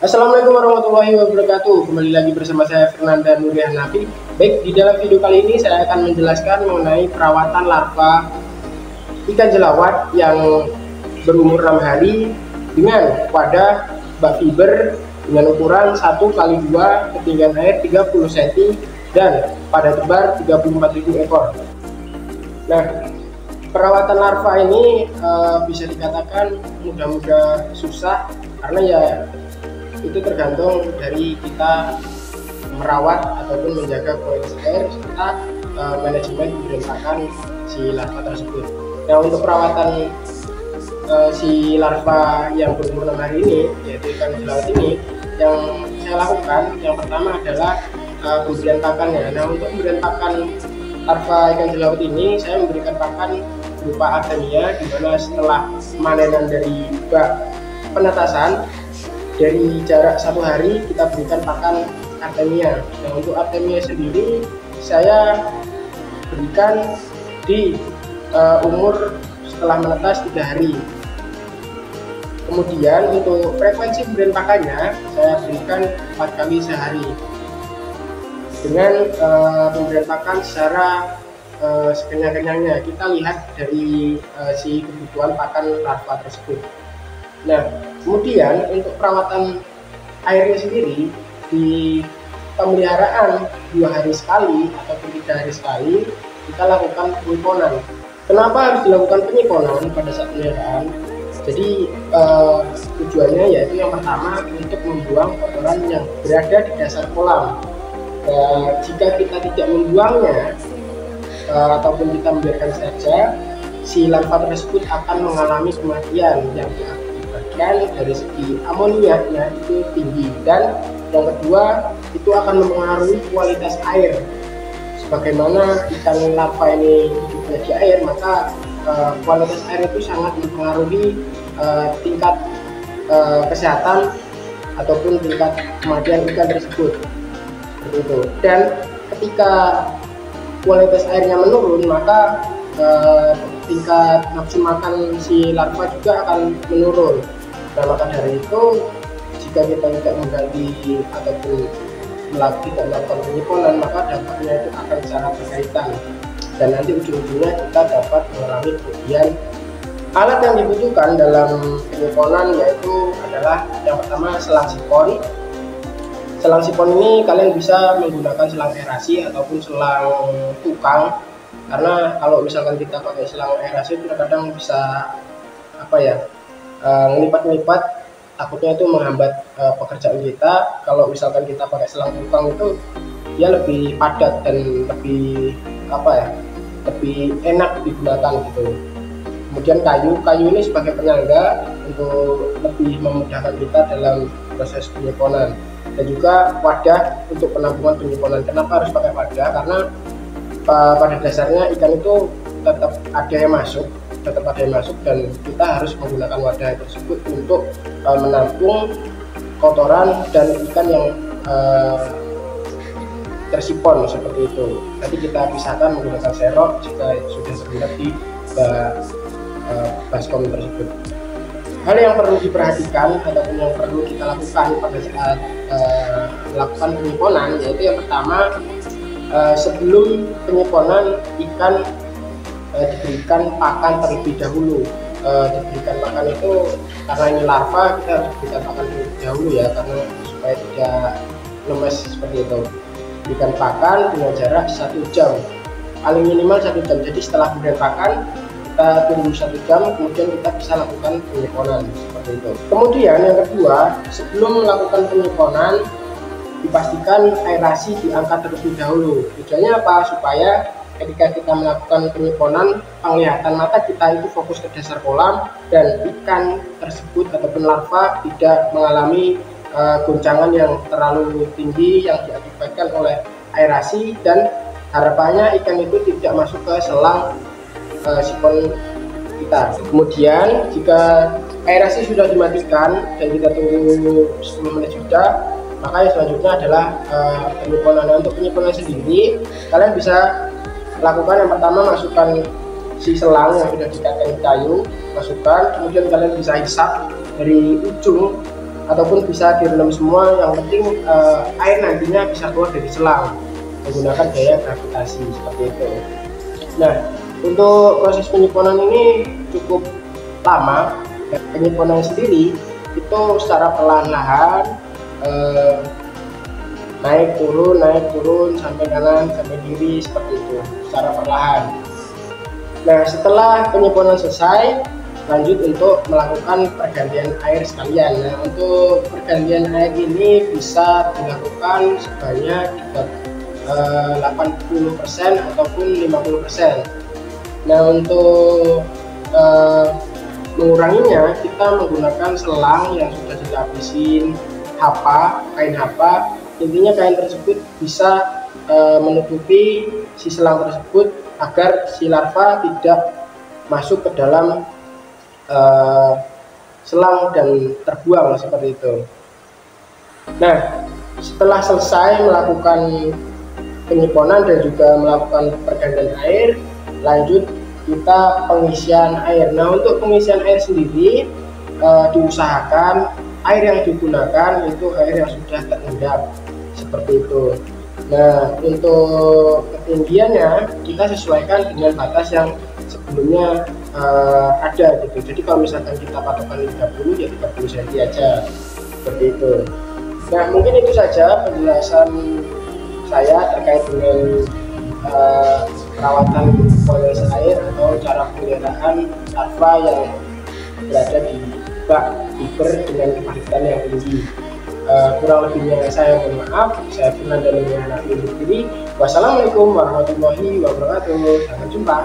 Assalamualaikum warahmatullahi wabarakatuh. Kembali lagi bersama saya Fernanda Nuriyah Nafi. Baik, di dalam video kali ini saya akan menjelaskan mengenai perawatan larva ikan jelawat yang berumur 6 hari dengan wadah bak fiber dengan ukuran 1x2, ketinggian air 30 cm dan pada tebar 34.000 ekor. Nah, perawatan larva ini bisa dikatakan mudah-mudah susah karena ya itu tergantung dari kita merawat ataupun menjaga kualitas air serta manajemen pemberontakan si larva tersebut. Nah, untuk perawatan si larva yang berumur 6 hari ini, yaitu ikan jelawat ini, yang saya lakukan yang pertama adalah pemberian pakannya. Nah, untuk pemberian pakan larva ikan jelawat ini, saya memberikan pakan berupa artemia, di mana setelah panenan dari bak penetasan dari jarak 1 hari kita berikan pakan artemia. Nah, untuk artemia sendiri saya berikan di umur setelah menetas 3 hari. Kemudian untuk frekuensi pemberian pakannya saya berikan 4 kali sehari dengan pemberian pakan secara sekenyang-kenyangnya. Kita lihat dari si kebutuhan pakan larva tersebut. Nah, kemudian untuk perawatan airnya sendiri, di pemeliharaan 2 hari sekali ataupun 3 hari sekali kita lakukan penyiponan. Kenapa harus dilakukan penyiponan pada saat pemeliharaan? Jadi tujuannya yaitu yang pertama untuk membuang kotoran yang berada di dasar kolam. Jika kita tidak membuangnya ataupun kita membiarkan saja, si larva tersebut akan mengalami kematian yang dari segi amoniaknya itu tinggi, dan yang kedua itu akan mempengaruhi kualitas air. Sebagaimana ikan larva ini hidupnya di air, maka kualitas air itu sangat mempengaruhi tingkat kesehatan ataupun tingkat kematian ikan tersebut. Seperti itu. Dan ketika kualitas airnya menurun, maka tingkat nafsu makan si larva juga akan menurun. Nah, maka dari itu jika kita tidak mengganti ataupun tidak melakukan penyiponan, maka dampaknya itu akan sangat berkaitan, dan nanti ujung-ujungnya kita dapat mengalami kerugian. Alat yang dibutuhkan dalam penyiponan yaitu adalah yang pertama selang sipon. Selang sipon ini kalian bisa menggunakan selang aerasi ataupun selang tukang, karena kalau misalkan kita pakai selang aerasi itu kadang bisa ngelipat-ngelipat, takutnya itu menghambat pekerjaan kita. Kalau misalkan kita pakai selang tukang itu dia lebih padat dan lebih lebih enak digunakan gitu. Kemudian kayu ini sebagai penyangga untuk lebih memudahkan kita dalam proses penyiponan, dan juga wadah untuk penampungan penyiponan. Kenapa harus pakai wadah? Karena pada dasarnya ikan itu tetap ada yang masuk dan kita harus menggunakan wadah tersebut untuk menampung kotoran dan ikan yang tersipon seperti itu. Nanti kita pisahkan menggunakan serok jika sudah terlihat di baskom tersebut. Hal yang perlu diperhatikan ataupun yang perlu kita lakukan pada saat melakukan penyiponan yaitu yang pertama, sebelum penyiponan ikan diberikan pakan terlebih dahulu. Diberikan pakan itu karena ini larva, kita harus diberikan pakan terlebih dahulu ya, karena supaya tidak lemes seperti itu. Berikan pakan dengan jarak 1 jam, paling minimal 1 jam. Jadi setelah pemberian pakan kita tunggu 1 jam, kemudian kita bisa lakukan penyiponan seperti itu. Kemudian yang kedua, sebelum melakukan penyiponan dipastikan aerasi diangkat terlebih dahulu. Tujuannya apa? Supaya ketika kita melakukan penyiponan, penglihatan mata kita itu fokus ke dasar kolam dan ikan tersebut ataupun larva tidak mengalami goncangan yang terlalu tinggi yang diakibatkan oleh aerasi, dan harapannya ikan itu tidak masuk ke selang sipon kita. Kemudian jika aerasi sudah dimatikan dan kita tunggu 10 menit sudah, maka yang selanjutnya adalah penyiponan. Nah, untuk penyiponan sendiri kalian bisa lakukan yang pertama, masukkan si selang yang sudah dikatakan kayu, masukkan, kemudian kalian bisa hisap dari ujung ataupun bisa direndam semua, yang penting air nantinya bisa keluar dari selang menggunakan gaya gravitasi seperti itu. Nah, untuk proses penyiponan ini cukup lama. Penyiponan sendiri itu secara perlahan-lahan naik turun sampai kanan sampai kiri seperti itu secara perlahan. Nah, setelah penyiponan selesai, lanjut untuk melakukan pergantian air sekalian. Nah, untuk pergantian air ini bisa dilakukan sebanyak 80% ataupun 50%. Nah, untuk menguranginya kita menggunakan selang yang sudah dilapisin kain hapa. Intinya kain tersebut bisa menutupi si selang tersebut agar si larva tidak masuk ke dalam selang dan terbuang seperti itu. Nah, setelah selesai melakukan penyiponan dan juga melakukan pergantian air, lanjut kita pengisian air. Nah, untuk pengisian air sendiri diusahakan air yang digunakan itu air yang sudah terendam seperti itu. Nah, untuk ketinggiannya kita sesuaikan dengan batas yang sebelumnya ada gitu. Jadi kalau misalkan kita patokan 30 ya 30 cm aja seperti itu. Nah, mungkin itu saja penjelasan saya terkait dengan perawatan kualitas air atau cara pemeliharaan larva yang berada di bak fiber dengan kepahitan yang tinggi. Kurang lebihnya saya mohon maaf. Saya Fernanda Liliana undur diri. Wassalamualaikum warahmatullahi wabarakatuh. Sampai jumpa.